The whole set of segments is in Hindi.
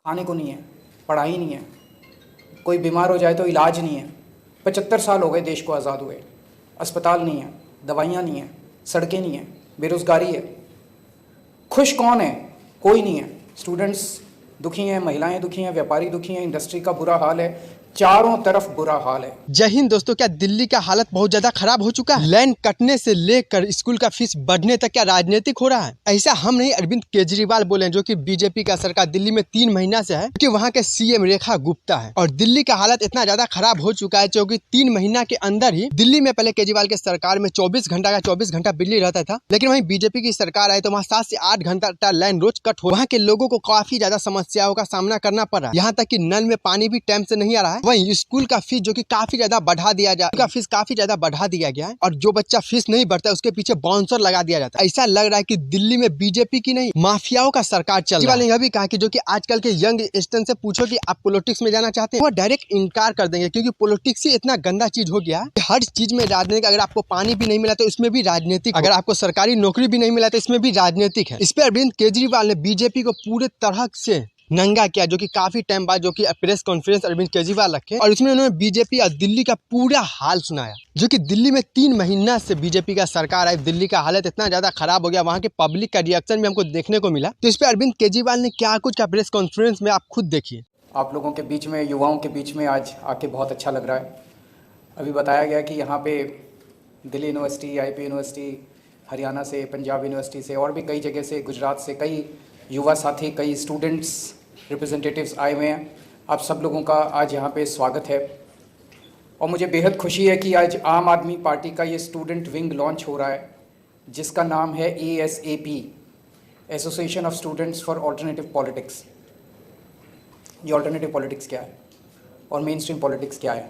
खाने को नहीं है, पढ़ाई नहीं है, कोई बीमार हो जाए तो इलाज नहीं है। 75 साल हो गए देश को आज़ाद हुए, अस्पताल नहीं है, दवाइयाँ नहीं हैं, सड़कें नहीं हैं, बेरोज़गारी है। खुश कौन है? कोई नहीं है। स्टूडेंट्स दुखी हैं, महिलाएं दुखी हैं, व्यापारी दुखी हैं, इंडस्ट्री का बुरा हाल है, चारों तरफ बुरा हाल है। जय हिंद दोस्तों, क्या दिल्ली का हालत बहुत ज्यादा खराब हो चुका है? लाइन कटने से लेकर स्कूल का फीस बढ़ने तक क्या राजनीतिक हो रहा है? ऐसा हम नहीं, अरविंद केजरीवाल बोले, जो कि बीजेपी का सरकार दिल्ली में 3 महीना से है, कि वहाँ के सीएम रेखा गुप्ता है। और दिल्ली का हालत इतना ज्यादा खराब हो चुका है क्योंकि 3 महीना के अंदर ही दिल्ली में पहले केजरीवाल के सरकार में 24 घंटा बिजली रहता था, लेकिन वहीं बीजेपी की सरकार आई तो वहाँ 7 से 8 घंटा लाइन रोज कट हो। वहाँ के लोगों को काफी ज्यादा समस्याओं का सामना करना पड़ रहा है। यहाँ तक कि नल में पानी भी टाइम से नहीं आ रहा है। वहीं स्कूल का फीस जो कि काफी ज्यादा बढ़ा दिया गया है, और जो बच्चा फीस नहीं भरता है उसके पीछे बाउंसर लगा दिया जाता है। ऐसा लग रहा है कि दिल्ली में बीजेपी की नहीं, माफियाओं का सरकार चल रहा है। यह भी कहा कि जो कि आजकल के यंग स्टूडेंट से पूछो कि आप पॉलिटिक्स में जाना चाहते हैं, वो डायरेक्ट इनकार कर देंगे, क्योंकि पॉलिटिक्स ही इतना गंदा चीज हो गया है। हर चीज में राजनीतिक। अगर आपको पानी भी नहीं मिला तो इसमें भी राजनीतिक, अगर आपको सरकारी नौकरी भी नहीं मिला तो इसमें भी राजनीतिक है। इस पर अरविंद केजरीवाल ने बीजेपी को पूरे तरह से नंगा किया, जो कि काफी टाइम बाद जो कि प्रेस कॉन्फ्रेंस अरविंद केजरीवाल रखे, और इसमें उन्होंने बीजेपी और दिल्ली का पूरा हाल सुनाया। जो कि दिल्ली में 3 महीना से बीजेपी का सरकार आई, दिल्ली का हालत इतना ज्यादा खराब हो गया, वहाँ के पब्लिक का रिएक्शन भी हमको देखने को मिला। तो इस पर अरविंद केजरीवाल ने क्या कुछ का प्रेस कॉन्फ्रेंस में आप खुद देखिए। आप लोगों के बीच में, युवाओं के बीच में आज आके बहुत अच्छा लग रहा है। अभी बताया गया कि यहाँ पे Delhi university, IIP university, Haryana से, पंजाब यूनिवर्सिटी से और भी कई जगह से, गुजरात से कई युवा साथी, कई स्टूडेंट्स रिप्रेजेंटेटिव्स आए हुए हैं। आप सब लोगों का आज यहाँ पे स्वागत है और मुझे बेहद खुशी है कि आज आम आदमी पार्टी का ये स्टूडेंट विंग लॉन्च हो रहा है, जिसका नाम है ASAP, association of students for alternative politics. ये ऑल्टरनेटिव पॉलिटिक्स क्या है और मेन स्ट्रीम पॉलिटिक्स क्या है?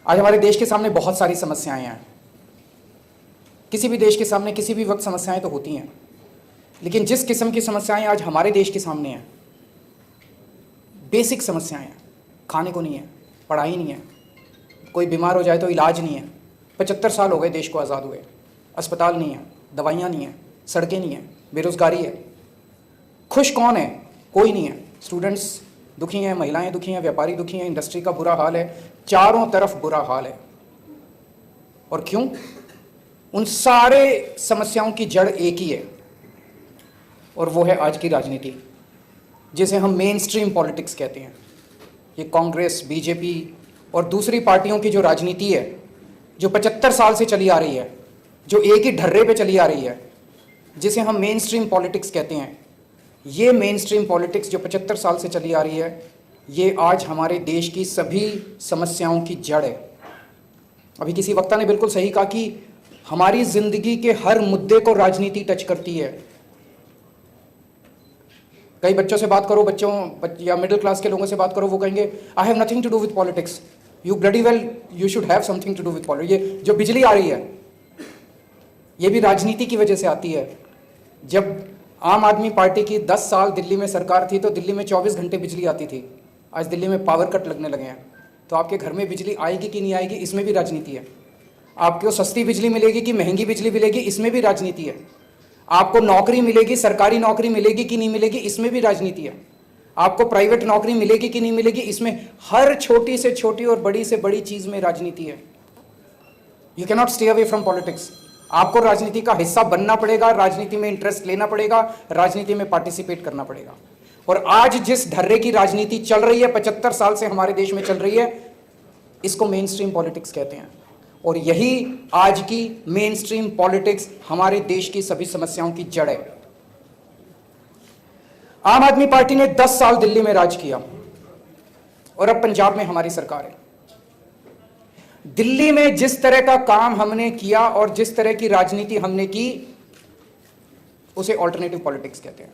आज हमारे देश के सामने बहुत सारी समस्याएं हैं। किसी भी देश के सामने किसी भी वक्त समस्याएं तो होती हैं, लेकिन जिस किस्म की समस्याएं आज हमारे देश के सामने हैं, बेसिक समस्याएं हैं। खाने को नहीं है, पढ़ाई नहीं है, कोई बीमार हो जाए तो इलाज नहीं है। 75 साल हो गए देश को आज़ाद हुए, अस्पताल नहीं है, दवाइयाँ नहीं हैं, सड़कें नहीं हैं, बेरोज़गारी है। खुश कौन है? कोई नहीं है। स्टूडेंट्स दुखी हैं, महिलाएं दुखी हैं, व्यापारी दुखी हैं, इंडस्ट्री का बुरा हाल है, चारों तरफ बुरा हाल है। और क्यों? उन सारे समस्याओं की जड़ एक ही है, और वो है आज की राजनीति, जिसे हम मेन स्ट्रीम पॉलिटिक्स कहते हैं। ये कांग्रेस, बीजेपी और दूसरी पार्टियों की जो राजनीति है, जो 75 साल से चली आ रही है, जो एक ही ढर्रे पे चली आ रही है, जिसे हम मेन स्ट्रीम पॉलिटिक्स कहते हैं। ये मेन स्ट्रीम पॉलिटिक्स जो 75 साल से चली आ रही है, ये आज हमारे देश की सभी समस्याओं की जड़ है। अभी किसी वक्ता ने बिल्कुल सही कहा कि हमारी ज़िंदगी के हर मुद्दे को राजनीति टच करती है। कई बच्चों से बात करो, या मिडिल क्लास के लोगों से बात करो, वो कहेंगे I have nothing to do with politics. You bloody well you should have something to do with politics. ये जो बिजली आ रही है, ये भी राजनीति की वजह से आती है। जब आम आदमी पार्टी की 10 साल दिल्ली में सरकार थी तो दिल्ली में 24 घंटे बिजली आती थी। आज दिल्ली में पावर कट लगने लगे हैं, तो आपके घर में बिजली आएगी कि नहीं आएगी, इसमें भी राजनीति है। आपको सस्ती बिजली मिलेगी कि महंगी बिजली मिलेगी, इसमें भी राजनीति है। आपको नौकरी मिलेगी, सरकारी नौकरी मिलेगी कि नहीं मिलेगी, इसमें भी राजनीति है। आपको प्राइवेट नौकरी मिलेगी कि नहीं मिलेगी, इसमें हर छोटी से छोटी और बड़ी से बड़ी चीज में राजनीति है। You cannot stay away from politics. आपको राजनीति का हिस्सा बनना पड़ेगा, राजनीति में इंटरेस्ट लेना पड़ेगा, राजनीति में पार्टिसिपेट करना पड़ेगा। और आज जिस ढर्रे की राजनीति चल रही है, 75 साल से हमारे देश में चल रही है, इसको मेन स्ट्रीम पॉलिटिक्स कहते हैं। और यही आज की मेन स्ट्रीम पॉलिटिक्स हमारे देश की सभी समस्याओं की जड़ है। आम आदमी पार्टी ने 10 साल दिल्ली में राज किया और अब पंजाब में हमारी सरकार है। दिल्ली में जिस तरह का काम हमने किया और जिस तरह की राजनीति हमने की, उसे ऑल्टरनेटिव पॉलिटिक्स कहते हैं।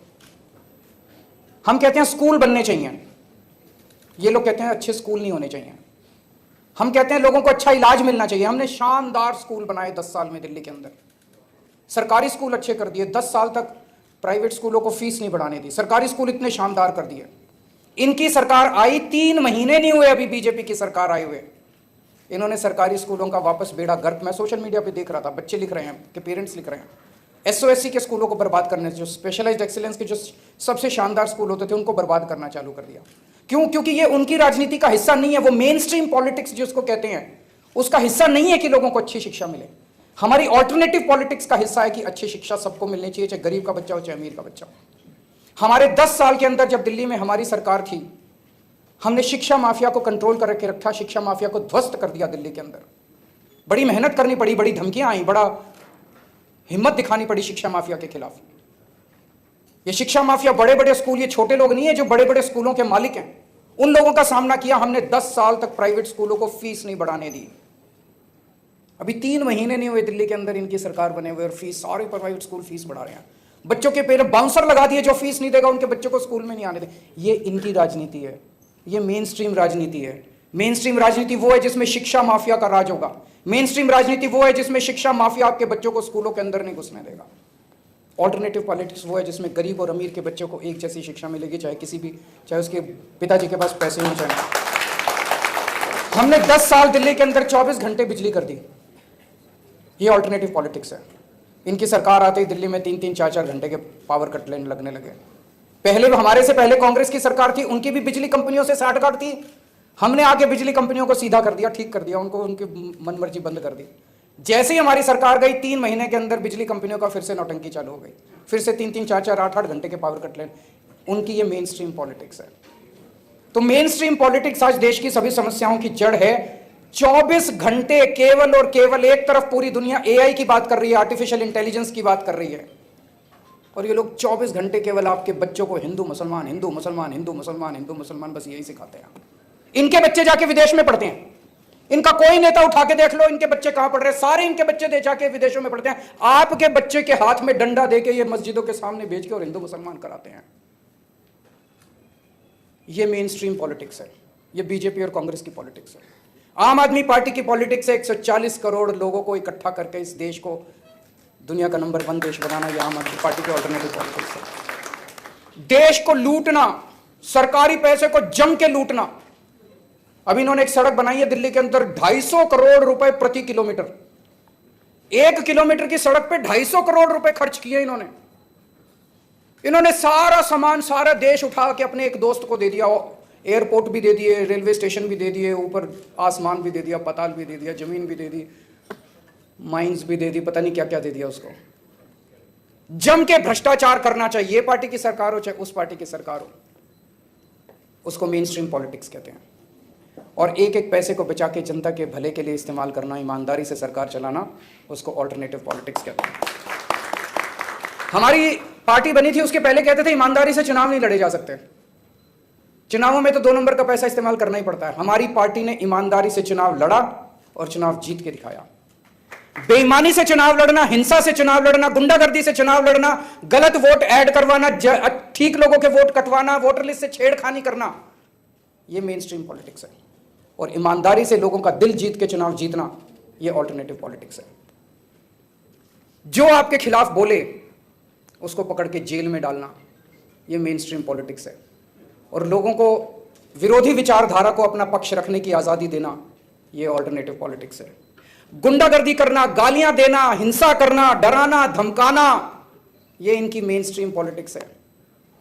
हम कहते हैं स्कूल बनने चाहिए, ये लोग कहते हैं अच्छे स्कूल नहीं होने चाहिए। हम कहते हैं लोगों को अच्छा इलाज मिलना चाहिए। हमने शानदार स्कूल बनाए 10 साल में दिल्ली के अंदर, सरकारी स्कूल अच्छे कर दिए। 10 साल तक प्राइवेट स्कूलों को फीस नहीं बढ़ाने दी, सरकारी स्कूल इतने शानदार कर दिए। इनकी सरकार आई, 3 महीने नहीं हुए अभी बीजेपी की सरकार आए हुए, इन्होंने सरकारी स्कूलों का वापस बेड़ा गर्क। मैं सोशल मीडिया पे देख रहा था, बच्चे लिख रहे हैं कि पेरेंट्स लिख रहे हैं एसओएससी के स्कूलों को बर्बाद करने, जो स्पेशलाइज्ड एक्सीलेंस के जो सबसे शानदार स्कूल होते थे उनको बर्बाद करना चालू कर दिया। क्यों? क्योंकि ये उनकी राजनीति का हिस्सा नहीं है। वो मेन स्ट्रीम पॉलिटिक्स जिसको कहते हैं उसका हिस्सा नहीं है कि लोगों को अच्छी शिक्षा मिले। हमारी ऑल्टरनेटिव पॉलिटिक्स का हिस्सा है कि अच्छी शिक्षा सबको मिलनी चाहिए, चाहे गरीब का बच्चा हो चाहे अमीर का बच्चा हो। हमारे 10 साल के अंदर जब दिल्ली में हमारी सरकार थी, हमने शिक्षा माफिया को कंट्रोल करके रखा, शिक्षा माफिया को ध्वस्त कर दिया दिल्ली के अंदर। बड़ी मेहनत करनी पड़ी, बड़ी धमकियां आई, बड़ा हिम्मत दिखानी पड़ी शिक्षा माफिया के खिलाफ। ये शिक्षा माफिया बड़े बड़े स्कूल, ये छोटे लोग नहीं है जो बड़े बड़े स्कूलों के मालिक हैं, उन लोगों का सामना किया हमने। 10 साल तक प्राइवेट स्कूलों को फीस नहीं बढ़ाने दी। अभी 3 महीने नहीं हुए दिल्ली के अंदर इनकी सरकार बने हुए और फीस, सारे प्राइवेट स्कूल फीस बढ़ा रहे हैं। बच्चों के पेड़ बाउंसर लगा दिए, जो फीस नहीं देगा उनके बच्चों को स्कूल में नहीं आने दे। ये इनकी राजनीति है, ये मेन स्ट्रीम राजनीति है। मेन स्ट्रीम राजनीति वो है जिसमें शिक्षा माफिया का राज होगा। मेन स्ट्रीम राजनीति वो है जिसमें शिक्षा माफिया आपके बच्चों को स्कूलों के अंदर नहीं घुसने देगा। ऑल्टरनेटिव पॉलिटिक्स वो है जिसमें गरीब और अमीर के बच्चों को एक जैसी शिक्षा मिलेगी, चाहे उसके पिताजी के पास पैसे हो चाहे। हमने 10 साल दिल्ली के अंदर 24 घंटे बिजली कर दी। ये ऑल्टरनेटिव पॉलिटिक्स है। इनकी सरकार आते ही दिल्ली में 3-3, 4-4 घंटे के पावर कट लगने लगे। पहले हमारे से पहले कांग्रेस की सरकार थी, उनकी भी बिजली कंपनियों से साठगांठ थी। हमने आके बिजली कंपनियों को सीधा कर दिया, ठीक कर दिया, उनको उनकी मनमर्जी बंद कर दी। जैसे ही हमारी सरकार गई 3 महीने के अंदर बिजली कंपनियों का फिर से नौटंकी चालू हो गई, फिर से 3-3, 4-4, 8-8 घंटे के पावर कट लेन। उनकी ये मेन स्ट्रीम पॉलिटिक्स है। तो मेन स्ट्रीम पॉलिटिक्स आज देश की सभी समस्याओं की जड़ है। 24 घंटे केवल और केवल एक तरफ पूरी दुनिया एआई की बात कर रही है, आर्टिफिशियल इंटेलिजेंस की बात कर रही है, और ये लोग 24 घंटे केवल आपके बच्चों को हिंदू मुसलमान, हिंदू मुसलमान, हिंदू मुसलमान, हिंदू मुसलमान, बस यही सिखाते हैं। इनके बच्चे जाके विदेश में पढ़ते हैं। इनका कोई नेता उठा के देख लो इनके बच्चे कहां पढ़ रहे हैं, सारे इनके बच्चे दे जाके विदेशों में पढ़ते हैं। आपके बच्चे के हाथ में डंडा देके ये मस्जिदों के सामने भेज के और हिंदू मुसलमान कराते हैं। ये मेन स्ट्रीम पॉलिटिक्स है, ये बीजेपी और कांग्रेस की पॉलिटिक्स है। आम आदमी पार्टी की पॉलिटिक्स है 140 करोड़ लोगों को इकट्ठा करके इस देश को दुनिया का नंबर 1 देश बनाना। ये आम आदमी पार्टी की ऑल्टरनेटिव पॉलिटिक्स है। देश को लूटना, सरकारी पैसे को जम के लूटना। अभी इन्होंने एक सड़क बनाई है दिल्ली के अंदर, 250 करोड़ रुपए प्रति किलोमीटर। 1 किलोमीटर की सड़क पे 250 करोड़ रुपए खर्च किए इन्होंने सारा सामान, सारा देश उठा के अपने एक दोस्त को दे दिया। एयरपोर्ट भी दे दिए, रेलवे स्टेशन भी दे दिए, ऊपर आसमान भी दे दिया, पाताल भी दे दिया, जमीन भी दे दी, माइंस भी दे दी, पता नहीं क्या क्या दे दिया उसको। जम के भ्रष्टाचार करना, चाहिए ये पार्टी की सरकार हो चाहे उस पार्टी की सरकार हो, उसको मेन स्ट्रीम पॉलिटिक्स कहते हैं। और एक एक पैसे को बचा के जनता के भले के लिए इस्तेमाल करना, ईमानदारी से सरकार चलाना, उसको ऑल्टरनेटिव पॉलिटिक्स कहते हैं। हमारी पार्टी बनी थी उसके पहले कहते थे ईमानदारी से चुनाव नहीं लड़े जा सकते, चुनावों में तो 2 नंबर का पैसा इस्तेमाल करना ही पड़ता है। हमारी पार्टी ने ईमानदारी से चुनाव लड़ा और चुनाव जीत के दिखाया। बेईमानी से चुनाव लड़ना, हिंसा से चुनाव लड़ना, गुंडागर्दी से चुनाव लड़ना, गलत वोट ऐड करवाना, ठीक लोगों के वोट कटवाना, वोटर लिस्ट से छेड़खानी करना, यह मेन स्ट्रीम पॉलिटिक्स है। और ईमानदारी से लोगों का दिल जीत के चुनाव जीतना, यह ऑल्टरनेटिव पॉलिटिक्स है। जो आपके खिलाफ बोले उसको पकड़ के जेल में डालना, यह मेन स्ट्रीम पॉलिटिक्स है। और लोगों को विरोधी विचारधारा को अपना पक्ष रखने की आज़ादी देना, यह ऑल्टरनेटिव पॉलिटिक्स है। गुंडागर्दी करना, गालियां देना, हिंसा करना, डराना, धमकाना, यह इनकी मेन स्ट्रीम पॉलिटिक्स है।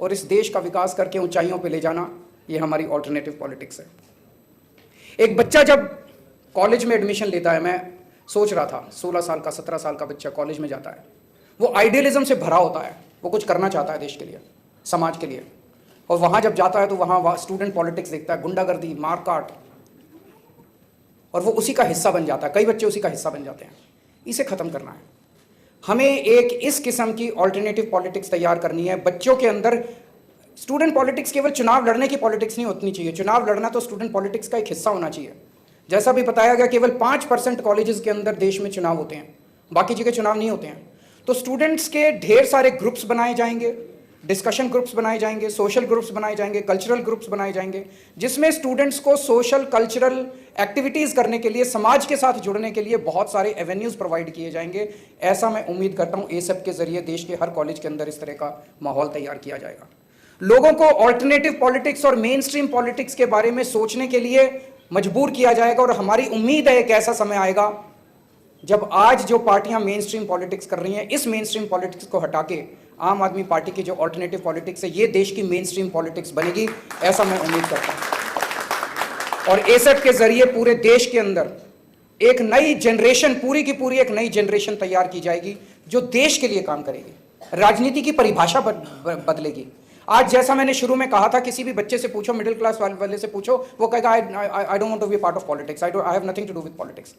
और इस देश का विकास करके ऊंचाइयों पे ले जाना, यह हमारी ऑल्टरनेटिव पॉलिटिक्स है। एक बच्चा जब कॉलेज में एडमिशन लेता है, मैं सोच रहा था 16 साल का 17 साल का बच्चा कॉलेज में जाता है, वो आइडियलिज्म से भरा होता है, वो कुछ करना चाहता है देश के लिए, समाज के लिए। और वहां जब जाता है तो वहां स्टूडेंट पॉलिटिक्स देखता है, गुंडागर्दी, मारकाट, और वो उसी का हिस्सा बन जाता है। कई बच्चे उसी का हिस्सा बन जाते हैं। इसे खत्म करना है हमें। एक इस किस्म की ऑल्टरनेटिव पॉलिटिक्स तैयार करनी है। बच्चों के अंदर स्टूडेंट पॉलिटिक्स केवल चुनाव लड़ने की पॉलिटिक्स नहीं होनी चाहिए। चुनाव लड़ना तो स्टूडेंट पॉलिटिक्स का एक हिस्सा होना चाहिए। जैसा भी बताया गया, केवल 5% कॉलेजेस के अंदर देश में चुनाव होते हैं, बाकी जगह चुनाव नहीं होते हैं। तो स्टूडेंट्स के ढेर सारे ग्रुप्स बनाए जाएंगे, डिस्कशन ग्रुप्स बनाए जाएंगे, सोशल ग्रुप्स बनाए जाएंगे, कल्चरल ग्रुप्स बनाए जाएंगे, जिसमें स्टूडेंट्स को सोशल कल्चरल एक्टिविटीज़ करने के लिए, समाज के साथ जुड़ने के लिए बहुत सारे एवेन्यूज़ प्रोवाइड किए जाएंगे। ऐसा मैं उम्मीद करता हूँ एसएप के जरिए देश के हर कॉलेज के अंदर इस तरह का माहौल तैयार किया जाएगा। लोगों को ऑल्टरनेटिव पॉलिटिक्स और मेन स्ट्रीम पॉलिटिक्स के बारे में सोचने के लिए मजबूर किया जाएगा। और हमारी उम्मीद है एक ऐसा समय आएगा जब आज जो पार्टियां मेन स्ट्रीम पॉलिटिक्स कर रही हैं, इस मेन स्ट्रीम पॉलिटिक्स को हटा के आम आदमी पार्टी की जो ऑल्टरनेटिव पॉलिटिक्स है, ये देश की मेन स्ट्रीम पॉलिटिक्स बनेगी, ऐसा मैं उम्मीद करता हूं। और एसेट के जरिए पूरे देश के अंदर एक नई जनरेशन, पूरी की पूरी एक नई जनरेशन तैयार की जाएगी जो देश के लिए काम करेगी, राजनीति की परिभाषा बदलेगी। आज जैसा मैंने शुरू में कहा था, किसी भी बच्चे से पूछो, मिडिल क्लास वाले से पूछो, वो कहेगा I don't want to be part of politics, I have nothing to do with politics.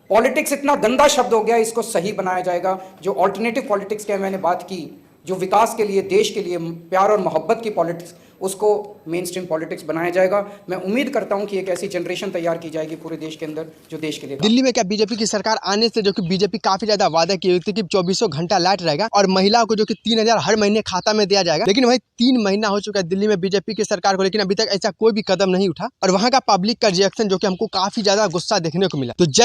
Politics इतना गंदा शब्द हो गया, इसको सही बनाया जाएगा। जो ऑल्टरनेटिव पॉलिटिक्स की मैंने बात की, जो विकास के लिए, देश के लिए प्यार और मोहब्बत की पॉलिटिक्स, उसको मेन स्ट्रीम पॉलिटिक्स बनाया जाएगा। मैं उम्मीद करता हूं कि एक ऐसी जनरेशन तैयार की जाएगी पूरे देश के अंदर जो देश के लिए। दिल्ली में क्या बीजेपी की सरकार आने से जो कि बीजेपी काफी ज्यादा वादा की हुई थी कि 24 घंटा लाइट रहेगा और महिलाओं को जो कि 3,000 हर महीने खाता में दिया जाएगा, लेकिन वही 3 महीना हो चुका है दिल्ली में बीजेपी की सरकार को, लेकिन अभी तक ऐसा कोई भी कदम नहीं उठा और वहाँ का पब्लिक का रिएक्शन जो कि हमको काफी ज्यादा गुस्सा देखने को मिला। तो जय